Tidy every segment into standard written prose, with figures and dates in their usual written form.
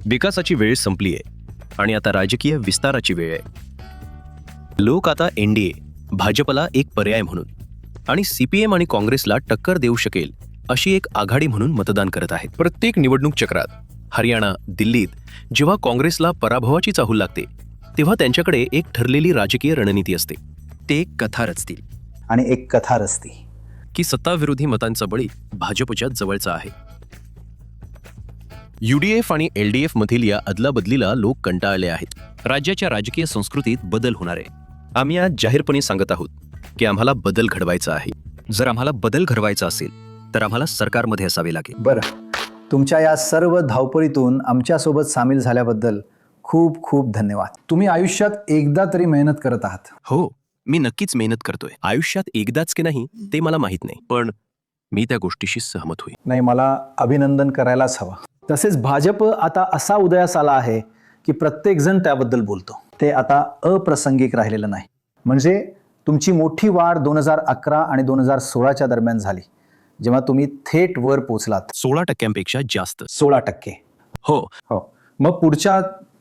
विकासाची वेळ संपली आहे आणि आता राजकीय विस्ताराची वेळ आहे. लोक आता एनडीए, भाजपला एक पर्याय म्हणून आणि सीपीएम आणि काँग्रेसला टक्कर देऊ शकेल अशी एक आघाडी म्हणून मतदान करत आहेत. प्रत्येक निवडणूक चक्रात हरियाणा, दिल्लीत जेव्हा काँग्रेसला पराभवाची चाहूल लागते तेव्हा त्यांच्याकडे एक ठरलेली राजकीय रणनीती असते. ते एक कथा रचतील आणि एक कथा रचती की सत्ताविरोधी मतांचा बळी भाजपच्या जवळचा आहे. यूडीएफ आणि एलडीएफ मधील या अदलाबदलीला लोक कंटाळले आहेत. राज्याच्या राजकीय संस्कृतीत बदल होणार आहे. आम्ही आज जाहीरपणे सांगत आहोत की आम्हाला बदल घडवायचा आहे. जर आम्हाला बदल घडवायचा असेल तर आम्हाला सरकारमध्ये असावे लागेल. बरं, तुमच्या या सर्व धावपळीतून आमच्यासोबत सामील झाल्याबद्दल खूप खूप धन्यवाद. तुम्ही आयुष्यात एकदा तरी मेहनत करत आहात. हो, मी नक्कीच मेहनत करतोय. आयुष्यात एकदाच की नाही ते मला माहित नाही, पण मी त्या गोष्टीशी सहमत होईल. नाही, मला अभिनंदन करायलाच हवं. तसेच भाजप आता असा उदयास आला आहे की प्रत्येकजण त्याबद्दल बोलतो. ते आता अप्रासंगिक राहिलेलं नाही. म्हणजे तुमची मोठी वाढ 2011 आणि 2016च्या दरम्यान झाली, जेव्हा तुम्ही थेट वर पोहोचलात. 16% जास्त. 16%. हो. मग पुढच्या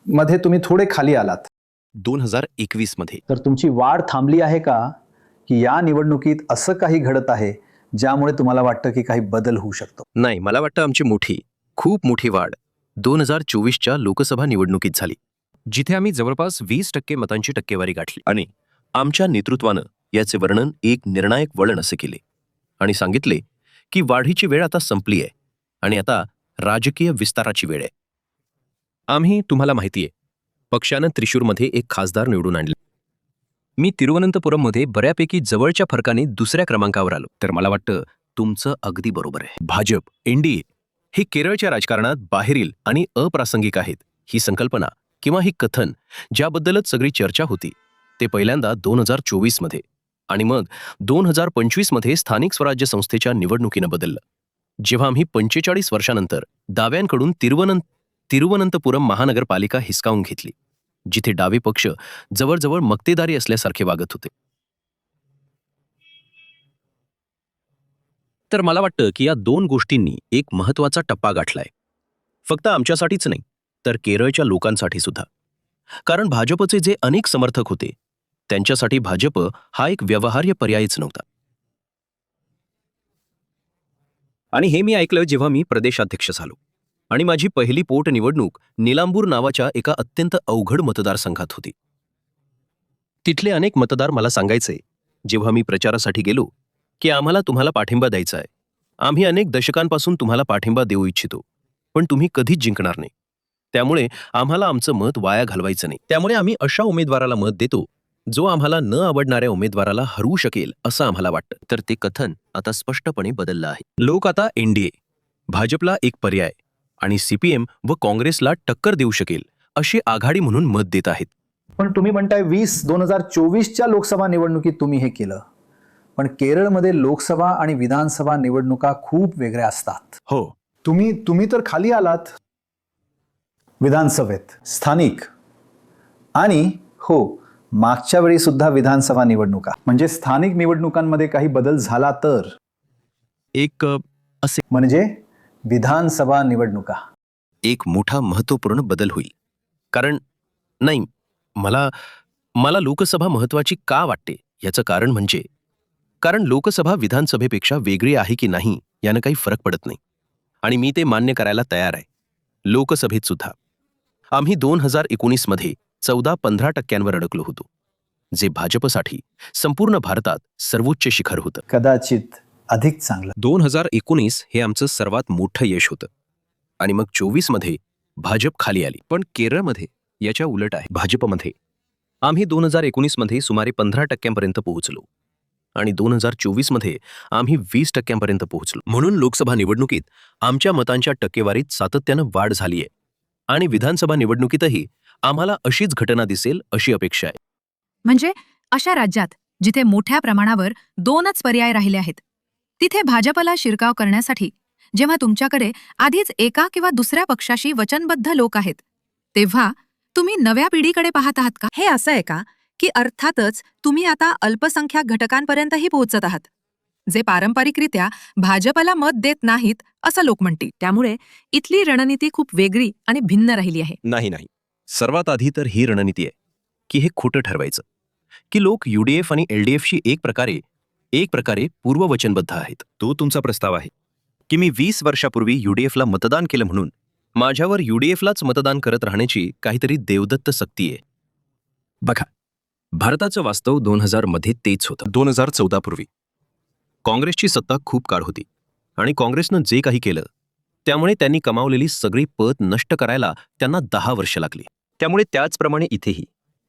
मध्ये तुम्ही थोडे खाली आलात 2021 मध्ये. तर तुमची वाढ थांबली आहे का, की या निवडणुकीत असं काही घडत आहे ज्यामुळे तुम्हाला वाटतं की काही बदल होऊ शकतो? नाही, मला वाटतं आमची खूप मोठी वाढ 2024च्या लोकसभा निवडणुकीत झाली, जिथे आम्ही जवळपास 20% मतांची टक्केवारी गाठली. आणि आमच्या नेतृत्वानं याचे वर्णन एक निर्णायक वळण असे केले आणि सांगितले की वाढीची वेळ आता संपली आहे आणि आता राजकीय विस्ताराची वेळ आहे. आम्ही, तुम्हाला माहितीये, पक्षानं त्रिशूरमध्ये एक खासदार निवडून आणले. मी तिरुवनंतपुरममध्ये बऱ्यापैकी जवळच्या फरकाने दुसऱ्या क्रमांकावर आलो. तर मला वाटतं तुमचं अगदी बरोबर आहे. भाजप, एनडीए हे केरळच्या राजकारणात बाहेरील आणि अप्रासंगिक आहेत. ही संकल्पना किंवा ही कथन ज्याबद्दलच सगळी चर्चा होती ते पहिल्यांदा 2024 मध्ये आणि मग 2025 मध्ये स्थानिक स्वराज्य संस्थेच्या निवडणुकीनं बदललं, जेव्हा आम्ही 45 वर्षानंतर डाव्यांकडून तिरुवनंतपुरम महानगरपालिका हिसकावून घेतली, जिथे डावे पक्ष जवळजवळ मक्तेदारी असल्यासारखे वागत होते. तर मला वाटतं की या दोन गोष्टींनी एक महत्त्वाचा टप्पा गाठलाय, फक्त आमच्यासाठीच नाही तर केरळच्या लोकांसाठी सुद्धा. कारण भाजपचे जे अनेक समर्थक होते त्यांच्यासाठी भाजप हा एक व्यवहार्य पर्यायच नव्हता. आणि हे मी ऐकलं जेव्हा मी प्रदेशाध्यक्ष झालो आणि माझी पहिली पोटनिवडणूक निलांबूर नावाच्या एका अत्यंत अवघड मतदारसंघात होती. तिथले अनेक मतदार मला सांगायचे जेव्हा मी प्रचारासाठी गेलो की आम्हाला तुम्हाला पाठिंबा द्यायचा आहे, आम्ही अनेक दशकांपासून तुम्हाला पाठिंबा देऊ इच्छितो, पण तुम्ही कधीच जिंकणार नाही, त्यामुळे आम्हाला आमचं मत वाया घालवायचं नाही. त्यामुळे आम्ही अशा उमेदवाराला मत देतो जो आम्हाला न आवडणाऱ्या उमेदवाराला हरवू शकेल असं आम्हाला वाटतं. तर ते कथन आता स्पष्टपणे बदललं आहे. लोक आता एनडीए, भाजपला एक पर्याय आणि सीपीएम व काँग्रेसला टक्कर देऊ शकेल अशी आघाडी म्हणून मत देत आहेत. पण तुम्ही म्हणताय 2024च्या लोकसभा निवडणुकीत तुम्ही हे केलं, पण केरळमध्ये लोकसभा आणि विधानसभा निवडणुका खूप वेगळ्या असतात. हो, तुम्ही तर खाली आलात विधानसभेत, स्थानिक, आणि हो, मागच्या वेळी सुद्धा विधानसभा निवडणुका. म्हणजे स्थानिक निवडणुकांमध्ये काही बदल झाला तर एक असे म्हणजे विधानसभा निवडणुका एक मोठा महत्त्वपूर्ण बदल होईल. कारण नाही, मला लोकसभा महत्त्वाची का वाटते याचं कारण म्हणजे कारण लोकसभा विधानसभेपेक्षा वेगळी आहे की नाही यानं काही फरक पडत नाही आणि मी ते मान्य करायला तयार आहे. लोकसभेत सुद्धा आम्ही 2019 मध्ये 14-15% अडकलो होतो, जे भाजपसाठी संपूर्ण भारतात सर्वोच्च शिखर होतं. कदाचित अधिक चांगलं. 2019 हे आमचं सर्वात मोठं यश होतं आणि मग 24 मध्ये भाजप खाली आली. पण केरळमध्ये याच्या उलट आहे. भाजपमध्ये आम्ही 2019 मध्ये सुमारे 15% पोहोचलो आणि 2024 मध्ये आम्ही 20% पोहोचलो. म्हणून लोकसभा निवडणुकीत आमच्या मतांच्या टक्केवारीत सातत्यानं वाढ झाली आहे आणि विधानसभा निवडणुकीतही आम्हाला अशीच घटना दिसेल अशी अपेक्षा आहे. म्हणजे अशा राज्यात जिथे मोठ्या प्रमाणावर 2च पर्याय राहिले आहेत, तिथे भाजपला शिरकाव करण्यासाठी जेव्हा तुमच्याकडे आधीच एका किंवा दुसऱ्या पक्षाशी वचनबद्ध लोक आहेत, तेव्हा तुम्ही नव्या पिढीकडे पाहत आहात का? हे असं आहे का की अर्थातच तुम्ही आता अल्पसंख्याक घटकांपर्यंतही पोहोचत आहात? जे पारंपरिकरित्या भाजपला मत देत नाहीत असं लोक म्हणतील. त्यामुळे इथली रणनीती खूप वेगळी आणि भिन्न राहिली आहे. नाही. सर्वात आधी तर ही रणनीती आहे की हे खोटं ठरवायचं की लोक UDF आणि LDFशी एक प्रकारे पूर्ववचनबद्ध आहेत. तो तुमचा प्रस्ताव आहे की मी 20 वर्षापूर्वी UDFला मतदान केलं म्हणून माझ्यावर UDFलाच मतदान करत राहण्याची काहीतरी देवदत्त सक्ती आहे. बघा, भारताचं वास्तव 2000 मध्ये तेच होतं. 2014 पूर्वी काँग्रेसची सत्ता खूप काळ होती आणि काँग्रेसनं जे काही केलं त्यामुळे त्यांनी कमावलेली सगळी पत नष्ट करायला त्यांना 10 वर्ष लागली. त्यामुळे त्याचप्रमाणे इथेही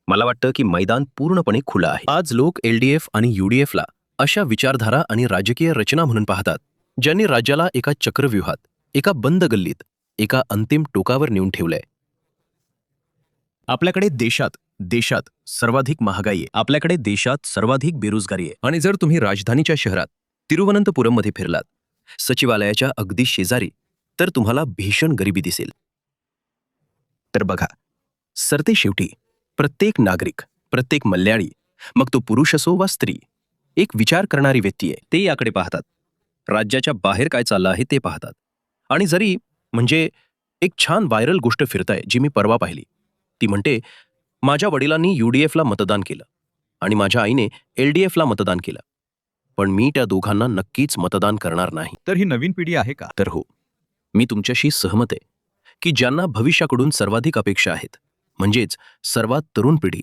मला वाटतं की मैदान पूर्णपणे खुलं आहे. आज लोक LDF आणि UDFला अशा विचारधारा आणि राजकीय रचना म्हणून पाहतात ज्यांनी राज्याला एका चक्रव्यूहात, एका बंद गल्लीत, एका अंतिम टोकावर नेऊन ठेवलंय. आपल्याकडे देशात सर्वाधिक महागाई आहे. आपल्याकडे देशात सर्वाधिक बेरोजगारी आहे. आणि जर तुम्ही राजधानीच्या शहरात तिरुवनंतपुरममध्ये फिरलात, सचिवालयाच्या अगदी शेजारी, तर तुम्हाला भीषण गरिबी दिसेल. तर बघा, सरतेशेवटी प्रत्येक नागरिक, प्रत्येक मल्याळी, मग तो पुरुष असो वा स्त्री, एक विचार करणारी व्यक्ती आहे. ते याकडे पाहतात. राज्याच्या बाहेर काय चाललं आहे ते पाहतात. आणि जरी एक छान व्हायरल गोष्ट फिरताय जी मी परवा पाहिली. ती म्हणते, माझ्या वडिलांनी UDFला मतदान केलं आणि माझ्या आईने LDFला मतदान केलं, पण मी त्या दोघांना नक्कीच मतदान करणार नाही. तर ही नवीन पिढी आहे का? तर हो, मी तुमच्याशी सहमत आहे की ज्यांना भविष्याकडून सर्वाधिक अपेक्षा आहेत, म्हणजेच सर्वात तरुण पिढी,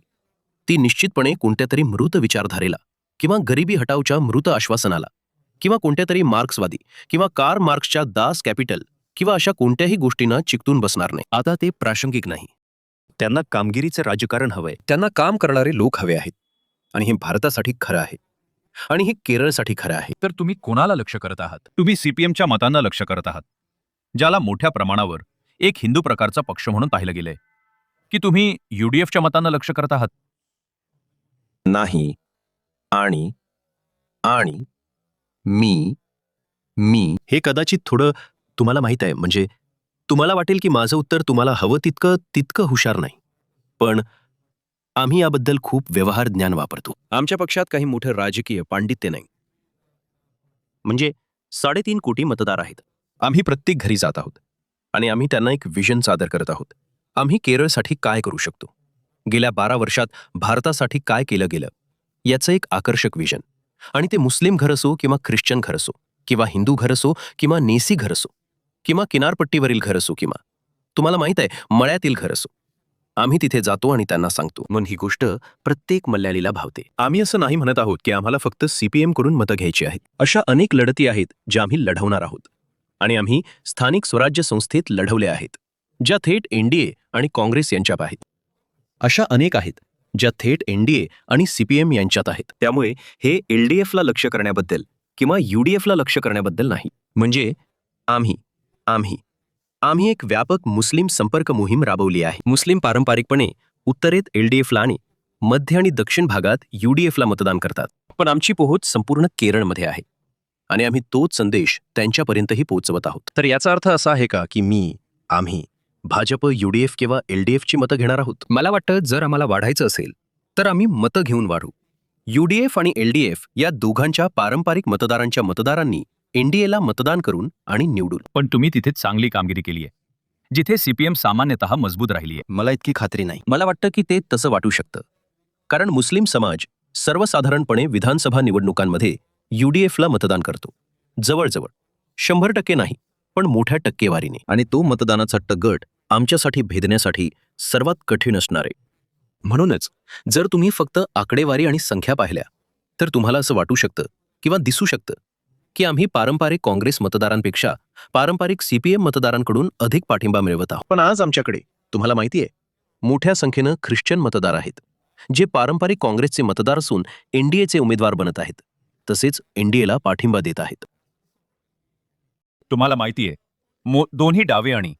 ती निश्चितपणे कोणत्यातरी मृत विचारधारेला किंवा गरिबी हटावच्या मृत आश्वासनाला किंवा कोणत्यातरी मार्क्सवादी किंवा कार्ल मार्क्सच्या दास कॅपिटल किंवा अशा कोणत्याही गोष्टींना चिकटून बसणार नाही. आता ते प्रासंगिक नाही. त्यांना कामगिरीचं राजकारण हवंय. त्यांना काम करणारे लोक हवे आहेत. आणि हे भारतासाठी खरं आहे आणि हे केरळसाठी खरं आहे. तर तुम्ही कोणाला लक्ष करत आहात? तुम्ही CPMच्या मतांना लक्ष करत आहात, ज्याला मोठ्या प्रमाणावर एक हिंदू प्रकारचा पक्ष म्हणून पाहिलं गेलंय, की तुम्ही UDFच्या मतांना लक्ष करत आहात? नाही. आणि मी हे कदाचित थोडं तुम्हाला माहित आहे, तुम्हाला वाटेल की माझं उत्तर तुम्हाला हवं तितकं हुशार नाही, पण आम्ही याबद्दल खूप व्यवहार ज्ञान वापरतो. आमच्या पक्षात काही मोठं राजकीय पांडित्य नाही. 3.5 कोटी मतदार आहेत. आम्ही प्रत्येक घरी जात आहोत आणि आम्ही त्यांना एक विजन सादर करत आहोत. आम्ही केरळसाठी काय करू शकतो, गेल्या 12 वर्षात भारतासाठी काय केलं गेलं, याचं एक आकर्षक विजन. आणि ते मुस्लिम घर असो किंवा ख्रिश्चन घर असो किंवा हिंदू घर असो किंवा नेसी घर असो किंवा किनारपट्टीवरील घर असो किंवा तुम्हाला माहित आहे मळ्यातील घर असो, आम्ही तिथे जातो आणि त्यांना सांगतो. मग ही गोष्ट प्रत्येक मल्याळीला भावते. आम्ही असं नाही म्हणत आहोत की आम्हाला फक्त CPM कडून मतं घ्यायची आहेत. अशा अनेक लढती आहेत ज्या आम्ही लढवणार आहोत आणि आम्ही स्थानिक स्वराज्य संस्थेत लढवल्या आहेत ज्या थेट NDA आणि काँग्रेस यांच्यात आहेत. अशा अनेक आहेत ज्या थेट NDA आणि CPM यांच्यात आहेत. त्यामुळे हे LDFला लक्ष करण्याबद्दल किंवा UDFला लक्ष करण्याबद्दल नाही. आम्ही एक व्यापक मुस्लिम संपर्क मोहीम राबवली आहे. मुस्लिम पारंपरिकपणे उत्तरेत LDFला आणि मध्य आणि दक्षिण भागात UDFला मतदान करतात, पण आमची पोहोच संपूर्ण केरळमध्ये आहे आणि आम्ही तोच संदेश त्यांच्यापर्यंतही पोहोचवत आहोत. तर याचा अर्थ असा आहे का की आम्ही भाजप, UDF किंवा LDFची मतं घेणार आहोत? मला वाटतं जर आम्हाला वाढायचं असेल तर आम्ही मतं घेऊन वाढू. UDF आणि LDF या दोघांच्या पारंपरिक मतदारांनी NDAला मतदान करून आणि निवडून. पण तुम्ही तिथे चांगली कामगिरी केली आहे, जिथे CPM सामान्यतः मजबूत राहिली आहे. मला इतकी खात्री नाही. मला वाटतं की ते तसं वाटू शकतं, कारण मुस्लिम समाज सर्वसाधारणपणे विधानसभा निवडणुकांमध्ये UDFला मतदान करतो. जवळजवळ 100% नाही, पण मोठ्या टक्केवारीने. आणि तो मतदानाचा गट आमच्यासाठी भेदण्यासाठी सर्वात कठीण असणार आहे. म्हणूनच जर तुम्ही फक्त आकडेवारी आणि संख्या पाहिल्या तर तुम्हाला असं वाटू शकतं किंवा दिसू शकतं की आम्ही पारंपरिक काँग्रेस मतदारांपेक्षा पारंपरिक CPM मतदारांकडून अधिक पाठिंबा मिळवत आहोत. पण आज आमच्याकडे तुम्हाला माहिती आहे मोठ्या संख्येनं ख्रिश्चन मतदार आहेत जे पारंपरिक काँग्रेसचे मतदार असून NDAचे उमेदवार बनत आहेत, तसेच NDAला पाठिंबा देत आहेत. तुम्हाला माहिती आहे दोन्ही डावे आणि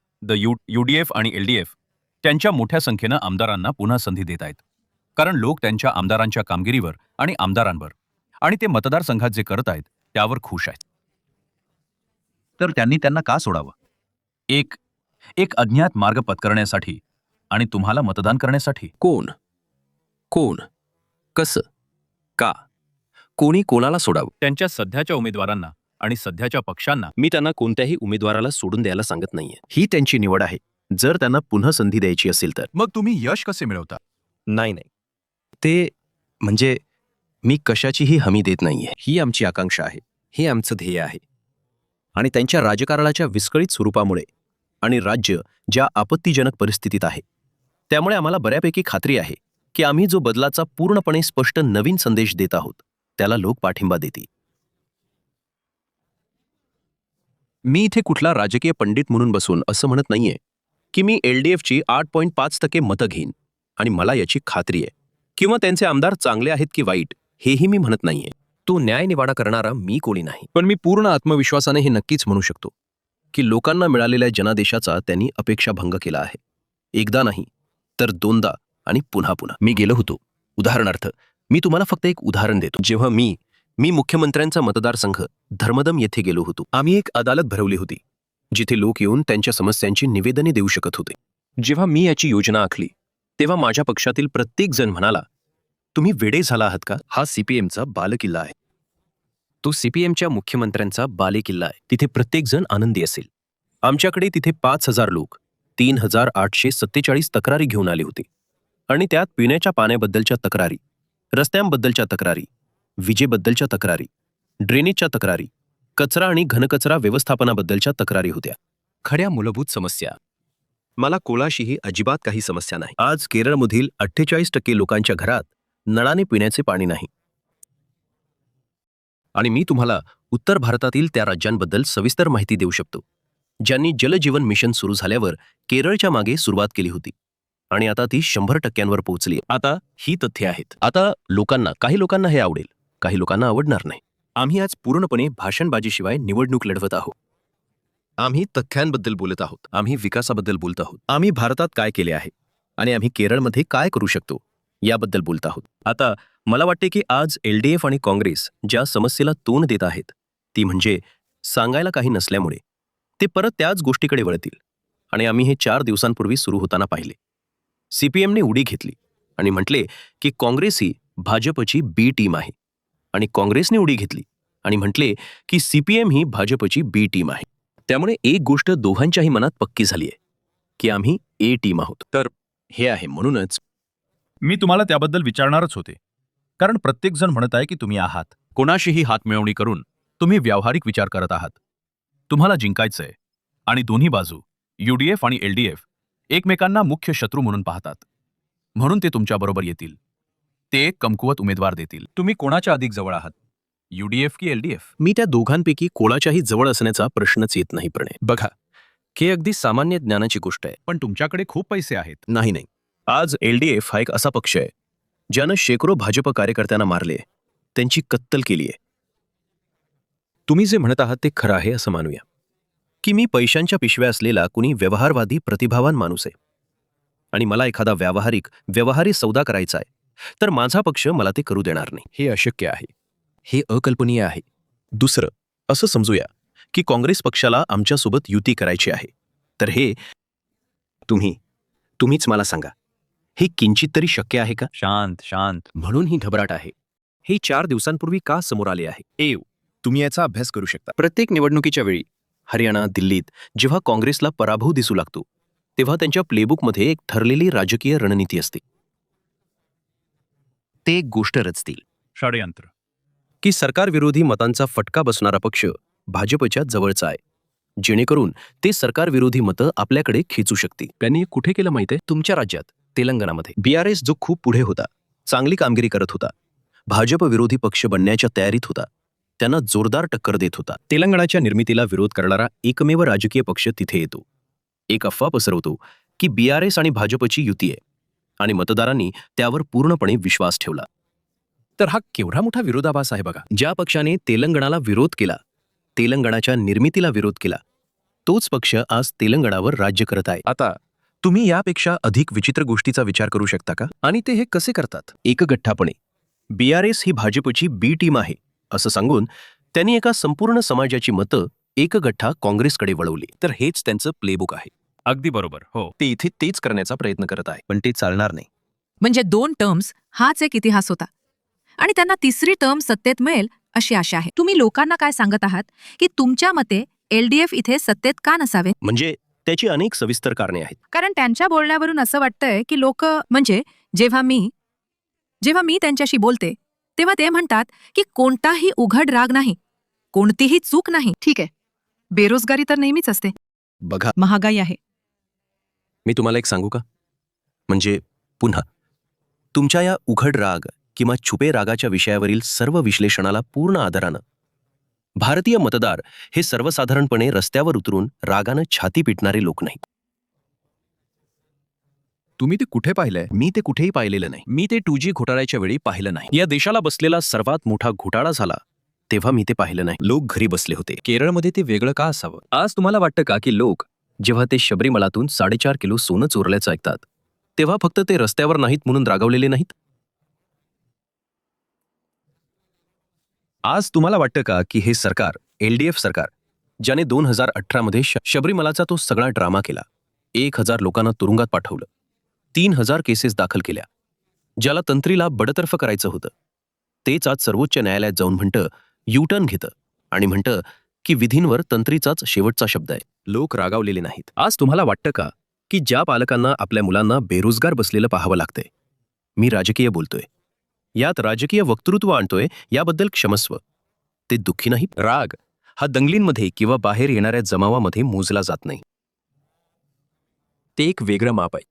UDF आणि LDF त्यांच्या मोठ्या संख्येनं आमदारांना पुन्हा संधी देत आहेत, कारण लोक त्यांच्या आमदारांच्या कामगिरीवर आणि आमदारांवर आणि ते मतदारसंघात जे करत आहेत त्यावर खुश आहेत. तर त्यांनी त्यांना का सोडावं? एक अज्ञात मार्ग पत्करण्यासाठी आणि तुम्हाला मतदान करण्यासाठी. कोण, कसं, का, कोणी कोणाला सोडावं. त्यांच्या सध्याच्या उमेदवारांना आणि सध्याच्या पक्षांना मी त्यांना कोणत्याही उमेदवाराला सोडून द्यायला सांगत नाहीये. ही त्यांची निवड आहे. जर त्यांना पुन्हा संधी द्यायची असेल तर. मग तुम्ही यश कसे मिळवता? नाही ते म्हणजे मी कशाचीही हमी देत नाहीये. ही आमची आकांक्षा आहे. हे आमचं ध्येय आहे. आणि त्यांच्या राजकारणाच्या विस्कळीत स्वरूपामुळे आणि राज्य ज्या आपत्तीजनक परिस्थितीत आहे त्यामुळे आम्हाला बऱ्यापैकी खात्री आहे की आम्ही जो बदलाचा पूर्णपणे स्पष्ट नवीन संदेश देत आहोत त्याला लोक पाठिंबा देतील. मी इथे कुठला राजकीय पंडित म्हणून बसून असं म्हणत नाहीये की मी LDFची 8.5% मतं घेईन आणि मला याची खात्री आहे, किंवा त्यांचे आमदार चांगले आहेत की वाईट हेही मी म्हणत नाहीये. तो न्यायनिवाडा करणारा मी कोणी नाही. पण मी पूर्ण आत्मविश्वासाने हे नक्कीच म्हणू शकतो की लोकांना मिळालेल्या जनादेशाचा त्यांनी अपेक्षाभंग केला आहे. एकदा नाही तर दोनदा आणि पुन्हा पुन्हा. मी गेलो होतो. उदाहरणार्थ मी तुम्हाला फक्त एक उदाहरण देतो. जेव्हा मी मुख्यमंत्र्यांचा मतदारसंघ धर्मदम येथे गेलो होतो, आम्ही एक अदालत भरवली होती जिथे लोक येऊन त्यांच्या समस्यांची निवेदने देऊ शकत होते. जेव्हा मी याची योजना आखली तेव्हा माझ्या पक्षातील प्रत्येक जण म्हणाला, तुम्ही वेडे झाला आहात का? हा CPMचा बालेकिल्ला आहे. तो CPMच्या मुख्यमंत्र्यांचा बालेकिल्ला आहे. तिथे प्रत्येक जण आनंदी असेल. आमच्याकडे तिथे 5,000 लोक 3,847 तक्रारी घेऊन आले होते आणि त्यात पिण्याच्या पाण्याबद्दलच्या तक्रारी, रस्त्यांबद्दलच्या तक्रारी, विजेबद्दलच्या तक्रारी, ड्रेनेजच्या तक्रारी, कचरा आणि घनकचरा व्यवस्थापनाबद्दलच्या तक्रारी होत्या. खड्या मूलभूत समस्या. मला कोणाशीही अजिबात काही समस्या नाही. आज केरळमधील 48% लोकांच्या घरात नळाने पिण्याचे पाणी नाही. आणि मी तुम्हाला उत्तर भारतातील त्या राज्यांबद्दल सविस्तर माहिती देऊ शकतो ज्यांनी जलजीवन मिशन सुरू झाल्यावर केरळच्या मागे सुरुवात केली होती आणि आता ती 100%वर पोहोचली. आता ही तथ्ये आहेत. आता काही लोकांना हे आवडेल, काही लोकांना आवडणार नाही. आम्ही आज पूर्णपणे भाषणबाजीशिवाय निवडणूक लढवत आहोत. आम्ही तथ्यांबद्दल बोलत आहोत. आम्ही विकासाबद्दल बोलत आहोत. आम्ही भारतात काय केले आहे आणि आम्ही केरळमध्ये काय करू शकतो याबद्दल बोलत आहोत. आता मला वाटते की आज LDF आणि काँग्रेस ज्या समस्येला तोंड देत आहेत ती म्हणजे सांगायला काही नसल्यामुळे ते परत त्याच गोष्टीकडे वळतील. आणि आम्ही हे 4 दिवसांपूर्वी सुरू होताना पाहिले. CPMने उडी घेतली आणि म्हटले की काँग्रेस ही भाजपची B टीम आहे, आणि काँग्रेसने उडी घेतली आणि म्हटले की CPM ही भाजपची B टीम आहे. त्यामुळे एक गोष्ट दोघांच्याही मनात पक्की झाली आहे की आम्ही A टीम आहोत. तर हे आहे. म्हणूनच मी तुम्हाला त्याबद्दल विचारणारच होते, कारण प्रत्येकजण म्हणत आहे की तुम्ही आहात. कोणाशीही हातमिळवणी करून तुम्ही व्यावहारिक विचार करत आहात. तुम्हाला जिंकायचंय आणि दोन्ही बाजू UDF आणि LDF एकमेकांना मुख्य शत्रू म्हणून पाहतात. म्हणून ते तुमच्याबरोबर येतील. ते एक कमकुवत उमेदवार देतील. तुम्ही कोणाच्या अधिक जवळ आहात, UDF की LDF? मी त्या दोघांपैकी कोणाच्याही जवळ असण्याचा प्रश्नच येत नाही. प्रणय, बघा, हे अगदी सामान्य ज्ञानाची गोष्ट आहे. पण तुमच्याकडे खूप पैसे आहेत. नाही, आज LDF हा एक असा पक्ष आहे ज्यानं शेकडो भाजप कार्यकर्त्यांना मारले, त्यांची कत्तल केली आहे. तुम्ही जे म्हणत आहात ते खरं आहे असं मानूया की मी पैशांच्या पिशव्या असलेला कुणी व्यवहारवादी प्रतिभावान माणूस आहे आणि मला एखादा व्यवहारी सौदा करायचा आहे, तर माझा पक्ष मला ते करू देणार नाही. हे अशक्य आहे. हे अकल्पनीय आहे. दुसरं, असं समजूया की काँग्रेस पक्षाला आमच्यासोबत युती करायची आहे, तर हे तुम्हीच मला सांगा, हे किंचित तरी शक्य आहे का? शांत. म्हणून ही घबराट आहे. हे 4 दिवसांपूर्वी का समोर आले आहे? तुम्ही याचा अभ्यास करू शकता. प्रत्येक निवडणुकीच्या वेळी हरियाणा, दिल्लीत जेव्हा काँग्रेसला पराभव दिसू लागतो तेव्हा त्यांच्या प्लेबुकमध्ये एक ठरलेली राजकीय रणनीती असते. ते एक गोष्ट रचतील षडयंत्र. की सरकारविरोधी मतांचा फटका बसणारा पक्ष भाजपच्या जवळचा आहे, जेणेकरून ते सरकारविरोधी मतं आपल्याकडे खेचू शकतील. त्यांनी कुठे केलं माहिती आहे? तुमच्या राज्यात तेलंगणामध्ये BRS जो खूप पुढे होता, चांगली कामगिरी करत होता, भाजप विरोधी पक्ष बनण्याच्या तयारीत होता, त्यांना जोरदार टक्कर देत होता. तेलंगणाच्या निर्मितीला विरोध करणारा एकमेव राजकीय पक्ष तिथे येतो, एक अफवा पसरवतो की BRS आणि भाजपची युती आहे, आणि मतदारांनी त्यावर पूर्णपणे विश्वास ठेवला. तर हा केवढा मोठा विरोधाभास आहे बघा. ज्या पक्षाने तेलंगणाला विरोध केला, तेलंगणाच्या निर्मितीला विरोध केला, तोच पक्ष आज तेलंगणावर राज्य करत आहे. आता तुम्ही यापेक्षा अधिक विचित्र गोष्टीचा विचार करू शकता का? आणि ते हे कसे करतात? एकगठ्ठापणे BRS ही भाजपची B टीम आहे असं सांगून त्यांनी एका संपूर्ण समाजाची मतं एकगठ्ठा काँग्रेसकडे वळवली. तर हेच त्यांचं प्लेबुक आहे. अगदी बरोबर. हो, ते इथे तेच करण्याचा प्रयत्न करत आहे, पण ते चालणार नाही. म्हणजे 2 टर्म्स हाच एक इतिहास होता. आणि त्यांना तिसरी टर्म सत्तेत मिळेल अशी आशा आहे. तुम्ही लोकांना काय सांगत आहात की तुमच्या मते LDF इथे सत्तेत का नसावे? म्हणजे त्याची अनेक सविस्तर कारणे आहेत. कारण त्यांच्या बोलण्यावरून असं वाटतंय की लोक म्हणजे जेव्हा मी त्यांच्याशी बोलते तेव्हा ते म्हणतात की कोणताही उघड राग नाही, कोणतीही चूक नाही. ठीक आहे, बेरोजगारी तर नेहमीच असते, बघा, महागाई आहे. मी तुम्हाला एक सांगू का? म्हणजे पुन्हा तुमच्या या उघड राग किंवा छुपे रागाच्या विषयावरील सर्व विश्लेषणाला पूर्ण आदरानं भारतीय मतदार हे सर्वसाधारणपणे रस्त्यावर उतरून रागानं छाती पिटणारे लोक नाहीत. तुम्ही ते कुठे पाहिलंय? मी ते कुठेही पाहिलेलं नाही. मी ते 2G घोटाळ्याच्या वेळी पाहिलं नाही. या देशाला बसलेला सर्वात मोठा घोटाळा झाला तेव्हा मी ते पाहिलं नाही. लोक घरी बसले होते. केरळमध्ये ते वेगळं का असावं? आज तुम्हाला वाटतं का की लोक जेव्हा ते शबरीमलातून 4.5 किलो सोनं चोरल्याचं ऐकतात तेव्हा फक्त ते रस्त्यावर नाहीत म्हणून रागावलेले नाहीत? आज तुम्हाला वाटतं का की हे सरकार, LDF सरकार, ज्याने 2018 मध्ये शबरीमलाचा तो सगळा ड्रामा केला, 1000 लोकांना तुरुंगात पाठवलं, 3000 केसेस दाखल केल्या, ज्याला तंत्रीला बडतर्फ करायचं होतं, तेच आज सर्वोच्च न्यायालयात जाऊन म्हणतं, U-टर्न घेतं आणि म्हणतं की विधींवर तंत्रीचाच शेवटचा शब्द आहे. लोक रागावलेले नाहीत. आज तुम्हाला वाटतं का की ज्या पालकांना आपल्या मुलांना बेरोजगार बसलेलं पाहावं लागतंय, मी राजकीय बोलतोय, यात राजकीय वक्तृत्व आणतोय, याबद्दल क्षमस्व, ते दुःखी नाही. राग हा दंगलींमध्ये किंवा बाहेर येणाऱ्या जमावामध्ये मोजला जात नाही. ते एक वेगळं माप आहे.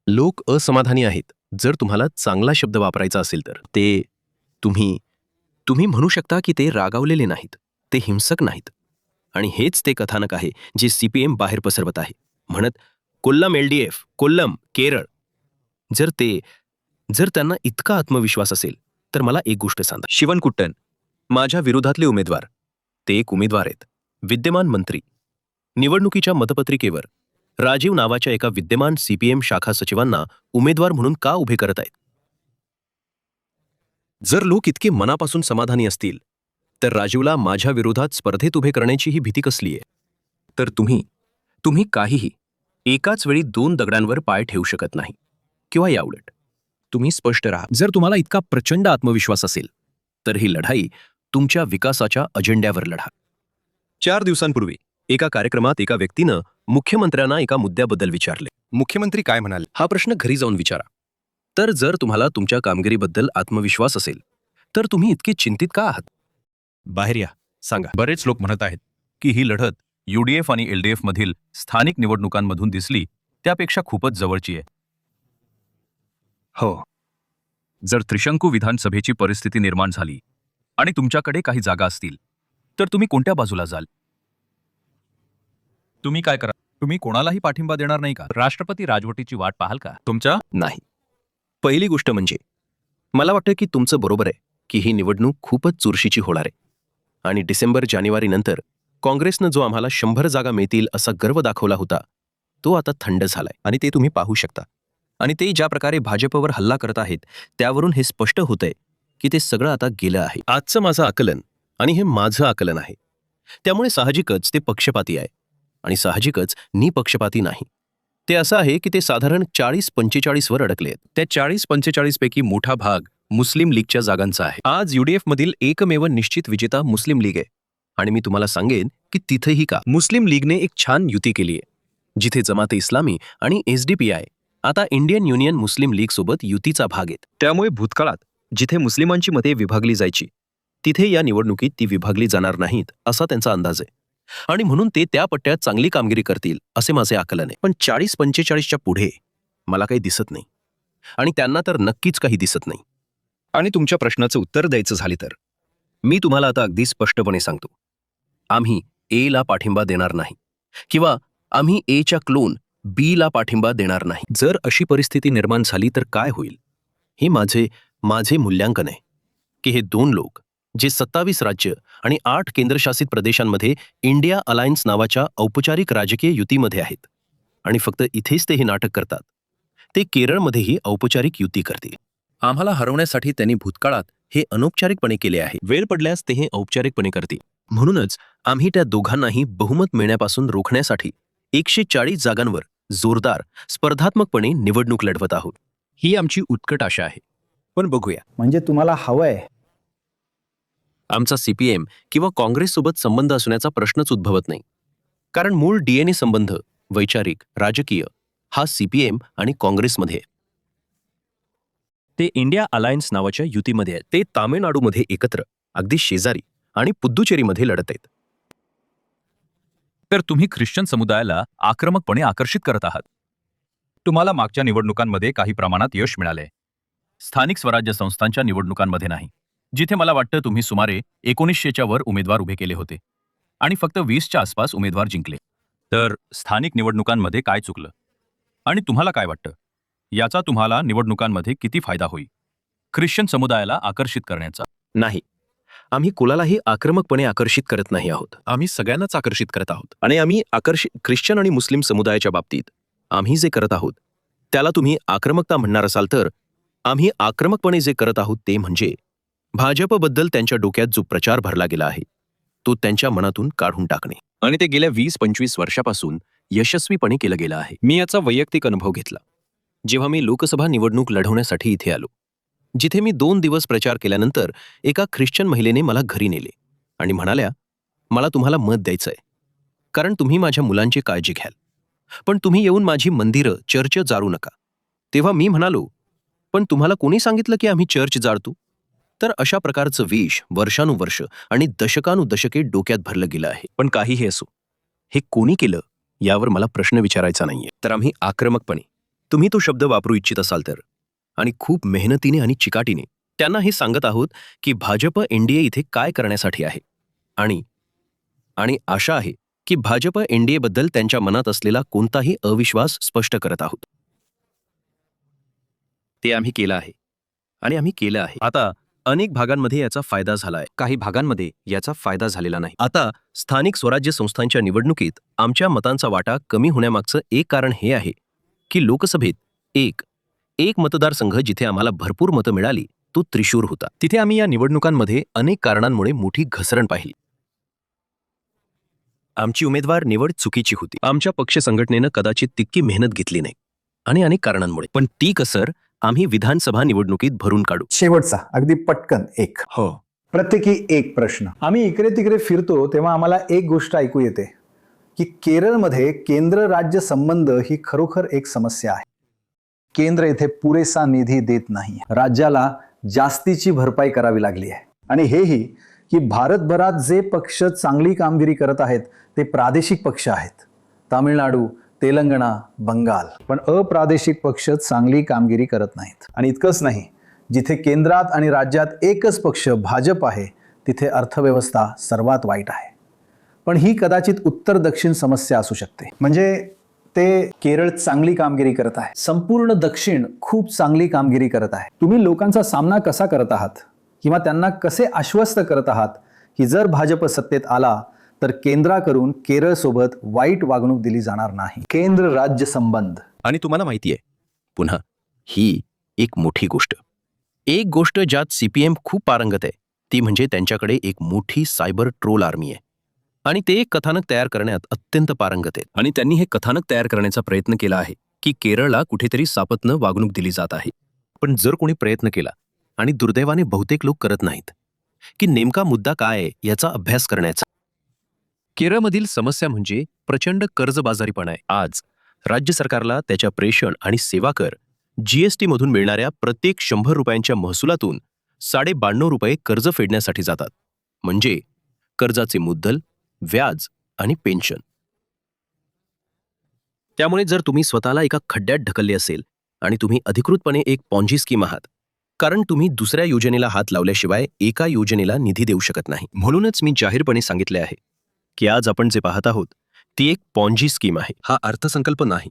लोक असमाधानी आहेत. जर तुम्हाला चांगला शब्द वापरायचा असेल तर ते तुम्ही म्हणू शकता की ते रागावलेले नाहीत, ते हिंसक नाहीत. आणि हेच ते कथानक आहे जे CPM बाहेर पसरवत आहे, म्हणत कोल्लम LDF, कोल्लम, केरळ. जर त्यांना इतका आत्मविश्वास असेल तर मला एक गोष्ट सांगा. शिवनकुट्टन, माझ्या विरोधातले उमेदवार, ते एक उमेदवार आहेत, विद्यमान मंत्री. निवडणुकीच्या मतपत्रिकेवर राजीव नावाच्या एका विद्यमान CPM शाखा सचिवांना उमेदवार म्हणून का उभे करत आहेत? जर लोक इतके मनापासून समाधानी असतील तर राजीवला माझ्या विरोधात स्पर्धेत उभे करण्याची ही भीती कसली आहे? तर तुम्ही काहीही एकाच वेळी 2 दगडांवर पाय ठेवू शकत नाही, किंवा याउलट. तुम्ही स्पष्ट राहा. जर तुम्हाला इतका प्रचंड आत्मविश्वास असेल तर ही लढाई तुमच्या विकासाच्या अजेंड्यावर लढा. 4 दिवसांपूर्वी एका कार्यक्रमात एका व्यक्तीनं मुख्यमंत्र्यांना एका मुद्द्याबद्दल विचारले. मुख्यमंत्री काय म्हणाले? हा प्रश्न घरी जाऊन विचारा. तर जर तुम्हाला तुमच्या कामगिरीबद्दल आत्मविश्वास असेल तर तुम्ही इतके चिंतित का आहात? बाहेर या, सांगा. बरेच लोक म्हणत आहेत की ही लढत UDF आणि LDF मधील स्थानिक निवडणुकांमधून दिसली त्यापेक्षा खूपच जवळची आहे. हो, जर त्रिशंकू विधानसभेची परिस्थिती निर्माण झाली आणि तुमच्याकडे काही जागा असतील तर तुम्ही कोणत्या बाजूला जाल? तुम्ही काय करा? तुम्ही कोणालाही पाठिंबा देणार नाही का? राष्ट्रपती राजवटीची वाट पाहाल का? तुमच्या नाही. पहिली गोष्ट म्हणजे मला वाटतं की तुमचं बरोबर आहे की ही निवडणूक खूपच चुरशीची होणार आहे आणि डिसेंबर-जानेवारी नंतर काँग्रेसनं जो आम्हाला 100 जागा मिळतील असा गर्व दाखवला होता तो आता थंड झालाय आणि ते तुम्ही पाहू शकता. आणि ते ज्या प्रकारे भाजपवर हल्ला करत आहेत त्यावरून हे स्पष्ट होतंय की ते सगळं आता गेलं आहे. आजचं माझं आकलन आणि हे माझं आकलन आहे, त्यामुळे साहजिकच ते पक्षपाती आहे आणि साहजिकच निपक्षपाती नाही. ते असं आहे की ते साधारण 40-45 वर अडकले आहेत. त्या 40-45 पैकी मोठा भाग मुस्लिम लीगच्या जागांचा आहे. आज UDF मधील एकमेव निश्चित विजेता मुस्लिम लीग आहे आणि मी तुम्हाला सांगेन की तिथेही का. मुस्लिम लीगने एक छान युती केली आहे, जिथे जमाते इस्लामी आणि SDPI आता इंडियन युनियन मुस्लिम लीग सोबत युतीचा भाग आहेत. त्यामुळे भूतकाळात जिथे मुस्लिमांची मते विभागली जायची तिथे या निवडणुकीत ती विभागली जाणार नाहीत असा त्यांचा अंदाज आहे आणि म्हणून ते त्या पट्ट्यात चांगली कामगिरी करतील असे माझे आकलन आहे. पण 40-45च्या पुढे मला काही दिसत नाही आणि त्यांना तर नक्कीच काही दिसत नाही. आणि तुमच्या प्रश्नाचं उत्तर द्यायचं झाले तर मी तुम्हाला आता अगदी स्पष्टपणे सांगतो, आम्ही A ला पाठिंबा देणार नाही किंवा आम्ही A च्या क्लोन B ला पाठिंबा देणार नाही. जर अशी परिस्थिती निर्माण झाली तर काय होईल? हे माझे मूल्यांकन आहे की हे 2 लोक जे 27 राज्य आणि 8 केंद्रशासित प्रदेशांमध्ये इंडिया अलायन्स नावाच्या औपचारिक राजकीय युतीमध्ये आहेत आणि फक्त इथेच ते हे नाटक करतात, ते केरळमध्येही औपचारिक युती करतील. आम्हाला हरवण्यासाठी त्यांनी भूतकाळात हे अनौपचारिकपणे केले आहे. वेळ पडल्यास ते हे औपचारिकपणे करतील. म्हणूनच आम्ही त्या दोघांनाही बहुमत मिळण्यापासून रोखण्यासाठी 140 जागांवर जोरदार स्पर्धात्मकपणे निवडणूक लढवत आहोत. ही आमची उत्कट आशा आहे. पण बघूया. म्हणजे तुम्हाला हवंय आमचा सीपीएम किंवा काँग्रेससोबत संबंध असण्याचा प्रश्नच उद्भवत नाही. कारण मूळ डीएनए संबंध वैचारिक राजकीय हा सीपीएम आणि काँग्रेसमध्ये आहे. ते इंडिया अलायन्स नावाच्या युतीमध्ये आहेत. ते तामिळनाडूमध्ये एकत्र अगदी शेजारी आणि पुद्दुचेरीमध्ये लढत आहेत. तर तुम्ही ख्रिश्चन समुदायाला आक्रमकपणे आकर्षित करत आहात. तुम्हाला मागच्या निवडणुकांमध्ये काही प्रमाणात यश मिळाले, स्थानिक स्वराज्य संस्थांच्या निवडणुकांमध्ये नाही, जिथे मला वाटतं तुम्ही सुमारे 1900च्या वर उमेदवार उभे केले होते आणि फक्त 20च्या आसपास उमेदवार जिंकले. तर स्थानिक निवडणुकांमध्ये काय चुकलं आणि तुम्हाला काय वाटतं याचा तुम्हाला निवडणुकांमध्ये किती फायदा होईल ख्रिश्चन समुदायाला आकर्षित करण्याचा? नाही, आम्ही कुणालाही आक्रमकपणे आकर्षित करत नाही आहोत. आम्ही सगळ्यांनाच आकर्षित करत आहोत. आणि आम्ही ख्रिश्चन आणि मुस्लिम समुदायाच्या बाबतीत आम्ही जे करत आहोत त्याला तुम्ही आक्रमकता म्हणणार असाल तर आम्ही आक्रमकपणे जे करत आहोत ते म्हणजे भाजपबद्दल त्यांच्या डोक्यात जो प्रचार भरला गेला आहे तो त्यांच्या मनातून काढून टाकणे. आणि ते गेल्या 20-25 वर्षापासून यशस्वीपणे केलं गेलं आहे. मी याचा वैयक्तिक अनुभव घेतला जेव्हा मी लोकसभा निवडणूक लढवण्यासाठी इथे आलो, जिथे मी 2 दिवस प्रचार केल्यानंतर एका ख्रिश्चन महिलेने मला घरी नेले आणि म्हणाल्या, मला तुम्हाला मत द्यायचंय कारण तुम्ही माझ्या मुलांची काळजी घ्याल, पण तुम्ही येऊन माझी मंदिरं चर्च जाळू नका. तेव्हा मी म्हणालो, पण तुम्हाला कोणी सांगितलं की आम्ही चर्च जाळतो? तर अशा प्रकारचं विष वर्षानुवर्ष आणि दशकानुदशके डोक्यात भरलं गेलं आहे. पण काहीही असो, हे कोणी केलं यावर मला प्रश्न विचारायचा नाहीये. तर आम्ही आक्रमकपणे, तुम्ही तो शब्द वापरू इच्छित असाल तर, आणि खूप मेहनतीने आणि चिकाटीने त्यांना हे सांगत आहोत की भाजप एनडीए इथे काय करण्यासाठी आहे आणि आशा आहे की भाजप एनडीए बद्दल त्यांच्या मनात असलेला कोणताही अविश्वास स्पष्ट करत आहोत. ते आम्ही केलं आहे आणि आम्ही केलं आहे. आता अनेक भागांमध्ये याचा फायदा झालाय, काही भागांमध्ये याचा फायदा झालेला नाही. आता स्थानिक स्वराज्य संस्थांच्या निवडणुकीत आमच्या मतांचा वाटा कमी होण्यामागचं एक कारण हे आहे की लोकसभेत एक मतदारसंघ जिथे आम्हाला भरपूर मतं मिळाली तो त्रिशूर होता. तिथे आम्ही या निवडणुकांमध्ये अनेक कारणांमुळे मोठी घसरण पाहिली. आमची उमेदवार निवड चुकीची होती. आमच्या पक्ष संघटनेनं कदाचित तितकी मेहनत घेतली नाही आणि अनेक कारणांमुळे. पण ती कसर आम्ही विधानसभा निवडणुकीत भरून काढू. शेवटचा अगदी पटकन एक हो, प्रत्येकी एक प्रश्न. आम्ही इकडे तिकडे फिरतो तेव्हा आम्हाला एक गोष्ट ऐकू येते की केरळमध्ये केंद्र राज्य संबंध ही खरोखर एक समस्या आहे. केंद्र इथे पुरेसा निधी देत नाही, राज्याला जास्तीची भरपाई करावी लागली आहे. आणि हेही की भारतभरात जे पक्ष चांगली कामगिरी करत आहेत ते प्रादेशिक पक्ष आहेत, तामिळनाडू, तेलंगणा, बंगाल. पण अप्रादेशिक पक्ष चांगली कामगिरी करत नाहीत. आणि इतकंच नाही, जिथे केंद्रात आणि राज्यात एकच पक्ष भाजप आहे तिथे अर्थव्यवस्था सर्वात वाईट आहे. पण ही कदाचित उत्तर दक्षिण समस्या असू शकते. म्हणजे ते केरळ चांगली कामगिरी करत आहे, संपूर्ण दक्षिण खूप चांगली कामगिरी करत आहे. तुम्ही लोकांचा सामना कसा करत आहात किंवा त्यांना कसे आश्वस्त करत आहात की जर भाजप सत्तेत आला तर केंद्राकडून केरळ सोबत वाईट वागणूक दिली जाणार नाही. केंद्र राज्य संबंध. आणि तुम्हाला माहिती आहे, पुन्हा ही एक मोठी गोष्ट, एक गोष्ट ज्यात सीपीएम खूप पारंगत आहे ती म्हणजे त्यांच्याकडे एक मोठी सायबर ट्रोल आर्मी आहे आणि ते एक कथानक तयार करण्यात अत्यंत पारंगत आहेत. आणि त्यांनी हे कथानक तयार करण्याचा प्रयत्न केला आहे की केरळला कुठेतरी सापत्न वागणूक दिली जात आहे. पण जर कोणी प्रयत्न केला, आणि दुर्दैवाने बहुतेक लोक करत नाहीत, की नेमका मुद्दा काय आहे याचा अभ्यास करण्याचा. केरळमधील समस्या म्हणजे प्रचंड कर्जबाजारीपणा आहे. आज राज्य सरकारला त्याच्या प्रेषण आणि सेवा कर जीएसटी मधून मिळणाऱ्या प्रत्येक 100 रुपयांच्या महसुलातून 92.5 रुपये कर्ज फेडण्यासाठी जातात. म्हणजे कर्जाचे मुद्दल, व्याज आणि पेन्शन. त्यामुळे जर तुम्ही स्वतःला एका खड्ड्यात ढकलले असेल आणि तुम्ही अधिकृतपणे एक पॉन्जी स्कीम आहात, कारण तुम्ही दुसऱ्या योजनेला हात लावल्याशिवाय एका योजनेला निधी देऊ शकत नाही. म्हणूनच मी जाहीरपणे सांगितले आहे की आज आपण जे पाहत आहोत ती एक पॉन्जी स्कीम आहे, हा अर्थसंकल्प नाही.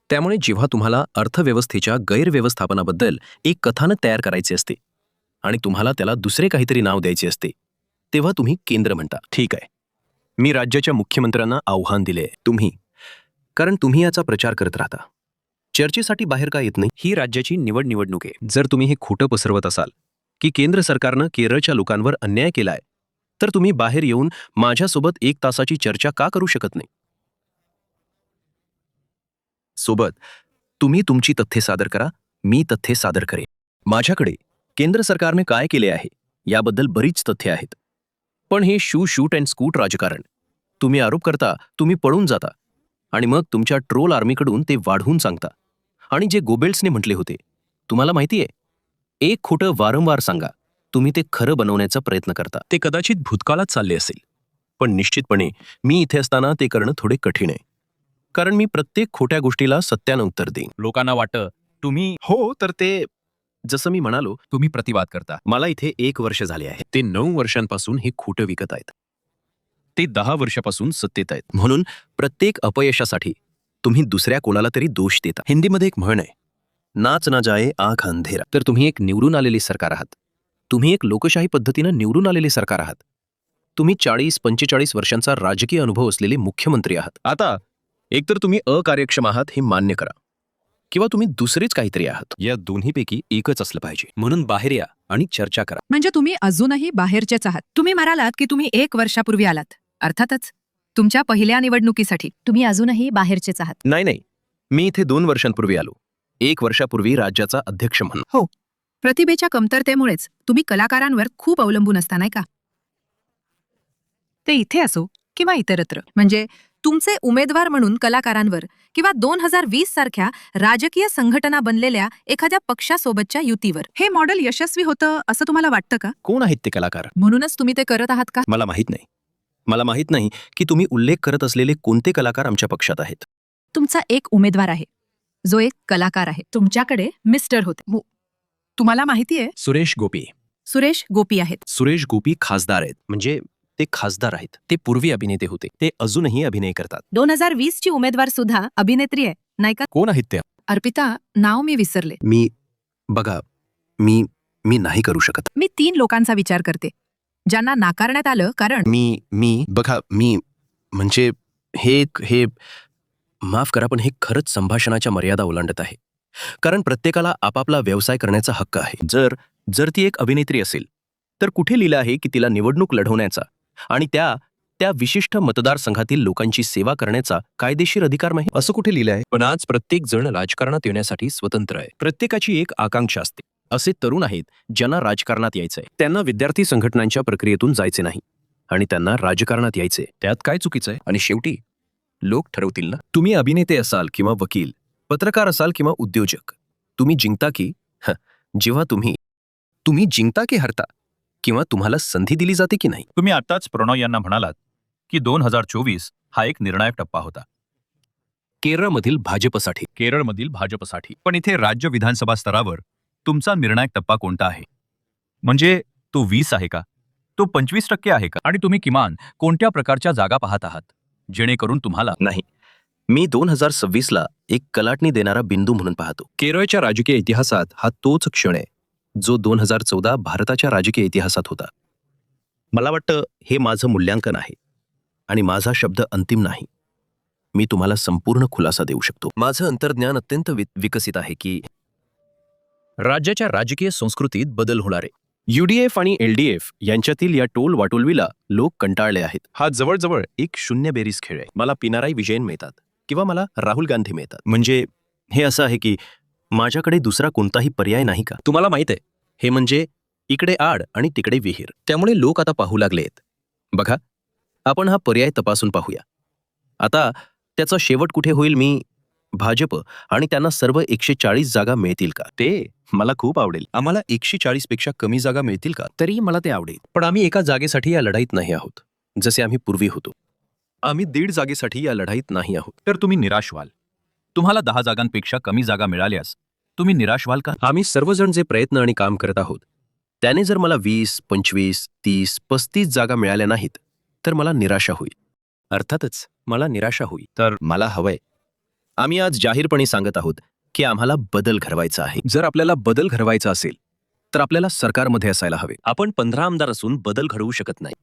त्यामुळे जेव्हा तुम्हाला अर्थव्यवस्थेच्या गैरव्यवस्थापनाबद्दल एक कथानक तयार करायचे असते आणि तुम्हाला त्याला दुसरे काहीतरी नाव द्यायचे असते, तेव्हा तुम्ही केंद्र म्हणता. ठीक आहे, मी राज्याच्या मुख्यमंत्र्यांना आव्हान दिले, कारण तुम्ही याचा प्रचार करत राहता, चर्चेसाठी बाहेर का येत नाही? ही राज्याची निवडणूक आहे. जर तुम्ही हे खोटं पसरवत असाल की केंद्र सरकारनं केरळच्या लोकांवर अन्याय केलाय, तर तुम्ही बाहेर येऊन माझ्यासोबत 1 तासाची चर्चा का करू शकत नाही? सोबत तुम्ही तुमची तथ्ये सादर करा, मी तथ्ये सादर करेन. माझ्याकडे केंद्र सरकारने काय केले आहे याबद्दल बरीच तथ्ये आहेत. पण हे शूट अँड स्कूट राजकारण, तुम्ही आरोप करता, तुम्ही पळून जाता आणि मग तुमच्या ट्रोल आर्मीकडून ते वाढवून सांगता. आणि जे गोबेल्सने म्हटले होते, तुम्हाला माहितीये, एक खोटं वारंवार सांगा, तुम्ही ते खरं बनवण्याचा प्रयत्न करता. ते कदाचित भूतकाळात चालले असेल, पण निश्चितपणे मी इथे असताना ते करणं थोडे कठीण आहे. कारण मी प्रत्येक खोट्या गोष्टीला सत्यानं उत्तर देईन. लोकांना वाटतं तुम्ही हो, तर ते जसं मी म्हणालो, तुम्ही प्रतिवाद करता. मला इथे 1 वर्ष झाले आहे. ते 9 वर्षांपासून हे खोटं विकत आहेत. ते 10 वर्षापासून सत्तेत आहेत. म्हणून प्रत्येक अपयशासाठी तुम्ही दुसऱ्या कोणाला तरी दोष देता. हिंदीमध्ये एक म्हण आहे, नाच ना जाए आंख अंधेरा. तर तुम्ही एक निवडून आलेले सरकार आहात. तुम्ही एक लोकशाही पद्धतीनं निवडून आलेले सरकार आहात. तुम्ही 40-45 वर्षांचा राजकीय अनुभव असलेले मुख्यमंत्री आहात. आता एकतर तुम्ही अकार्यक्षम आहात हे मान्य करा, किंवा तुम्ही दुसरेच काहीतरी आहात. या दोन्हीपैकी एकच असलं पाहिजे. म्हणून बाहेर या आणि चर्चा करा. म्हणजे तुम्ही अजूनही बाहेरचेच आहात. तुम्ही म्हणालात की तुम्ही 1 वर्षापूर्वी आलात. अर्थातच तुमच्या पहिल्या निवडणुकीसाठी. तुम्ही अजूनही बाहेरचेच आहात. नाही, मी इथे 2 वर्षांपूर्वी आलो. 1 वर्षापूर्वी राज्याचा अध्यक्ष म्हणून. हो, प्रतिभेच्या कमतरतेमुळेच तुम्ही कलाकारांवर खूप अवलंबून असता, नाही का? ते इथे असो किंवा इतरत्र. म्हणजे तुमचे उमेदवार म्हणून कलाकारांवर किंवा 2020 सारख्या राजकीय संघटना बनलेल्या एखाद्या पक्षासोबतच्या युतीवर. हे मॉडेल यशस्वी होतं असं तुम्हाला वाटतं का? कोण आहेत ते कलाकार? म्हणूनच तुम्ही ते करत आहात का? मला माहित नाही. मला माहित नाही की तुम्ही उल्लेख करत असलेले कोणते कलाकार आमच्या पक्षात आहेत. तुमचा एक उमेदवार आहे, जो एक कलाकार आहे. तुमच्याकडे मिस्टर होते. तुम्हाला माहितीये, सुरेश गोपी. सुरेश गोपी आहेत. सुरेश गोपी खासदार आहेत. म्हणजे ते खासदार आहेत. ते पूर्वी अभिनेते होते. ते अजूनही अभिनय करतात. 2020 ची उमेदवार सुद्धा अभिनेत्री आहे, नाही का? कोण आहेत ते? अर्पिता, नाव मी विसरले. बघा, मी नाही करू शकत. मी 3 लोकांचा विचार करते, ज्यांना नाकारण्यात आलं कारण मी म्हणजे हे माफ करा, पण हे खरंच संभाषणाच्या मर्यादा ओलांडत आहे. कारण प्रत्येकाला आपापला व्यवसाय करण्याचा हक्क आहे. जर ती एक अभिनेत्री असेल, तर कुठे लिहिलं आहे की तिला निवडणूक लढवण्याचा आणि त्या विशिष्ट मतदारसंघातील लोकांची सेवा करण्याचा कायदेशीर अधिकार नाही? असं कुठे लिहिलं आहे? पण आज प्रत्येक जण राजकारणात येण्यासाठी स्वतंत्र आहे. प्रत्येकाची एक आकांक्षा असते. असे तरुण आहेत ज्यांना राजकारणात यायचंय. त्यांना विद्यार्थी संघटनांच्या प्रक्रियेतून जायचे नाही आणि त्यांना राजकारणात यायचे. त्यात काय चुकीचं आहे? आणि शेवटी लोक ठरवतील ना. तुम्ही अभिनेते असाल किंवा वकील, पत्रकार असाल किंवा उद्योजक, तुम्ही जिंकता की जेव्हा तुम्ही जिंकता की हरता, किंवा तुम्हाला संधी दिली जाते की नाही. तुम्ही आताच प्रणव यांना म्हणालात की 2024 हा एक निर्णायक टप्पा होता केरळमधील भाजपसाठी. पण इथे राज्य विधानसभा स्तरावर तुमचा निर्णायक टप्पा कोणता आहे? म्हणजे तो 20 आहे का? तो 25% आहे का? आणि तुम्ही किमान कोणत्या प्रकारच्या जागा पाहत आहात जेणेकरून तुम्हाला नाही. मी 2026ला एक कलाटणी देणारा बिंदू म्हणून पाहतो. केरळच्या राजकीय इतिहासात हा तोच क्षण आहे जो 2014 भारताच्या राजकीय इतिहासात होता. मला वाटतं हे माझं मूल्यांकन आहे आणि माझा शब्द अंतिम नाही. मी तुम्हाला संपूर्ण खुलासा देऊ शकतो. माझं अंतर्ज्ञान अत्यंत विकसित आहे की राज्याच्या राजकीय संस्कृतीत बदल होणार आहे. UDF आणि LDF यांच्यातील या टोल वाटोलवीला लोक कंटाळले आहेत. हा जवळजवळ एक शून्य बेरीज खेळ आहे. मला पिनाराई विजयन मिळतात किंवा मला राहुल गांधी मिळतात. म्हणजे हे असं आहे की माझ्याकडे दुसरा कोणताही पर्याय नाही का? तुम्हाला माहित आहे, हे म्हणजे इकडे आड आणि तिकडे विहीर. त्यामुळे लोक आता पाहू लागलेत. बघा, आपण हा पर्याय तपासून पाहूया. आता त्याचा शेवट कुठे होईल? भाजप आणि त्यांना सर्व 140 जागा मिळतील का? ते मला खूप आवडेल. आम्हाला 140 पेक्षा कमी जागा मिळतील का? तरी मला ते आवडेल. पण आम्ही एका जागेसाठी या लढाईत नाही आहोत जसे आम्ही पूर्वी होतो. आम्ही 1.5 जागेसाठी या लढाईत नाही आहोत. तर तुम्ही निराश व्हाल. तुम्हाला 10 जागांपेक्षा कमी जागा मिळाल्यास तुम्ही निराश व्हाल का? आम्ही सर्वजण जे प्रयत्न आणि काम करत आहोत त्याने जर मला 20, 25, 30, 35 जागा मिळाल्या नाहीत तर मला निराशा होईल. अर्थातच मला निराशा होईल. तर मला हवंय. आम्ही आज जाहीरपणे सांगत आहोत की आम्हाला बदल घडवायचा आहे. जर आपल्याला बदल घडवायचा असेल तर आपल्याला सरकारमध्ये असायला हवे. आपण 15 आमदार असून बदल घडवू शकत नाही.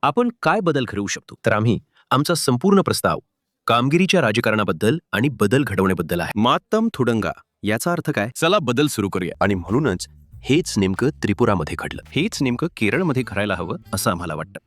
आपण काय बदल घडवू शकतो? तर आम्ही आमचा संपूर्ण प्रस्ताव कामगिरीच्या राजकारणाबद्दल आणि बदल घडवण्याबद्दल आहे. मातम थुडंगा याचा अर्थ काय? चला बदल सुरू करूया. आणि म्हणूनच हेच नेमकं त्रिपुरामध्ये घडलं. हेच नेमकं केरळमध्ये घडायला हवं असं आम्हाला वाटतं.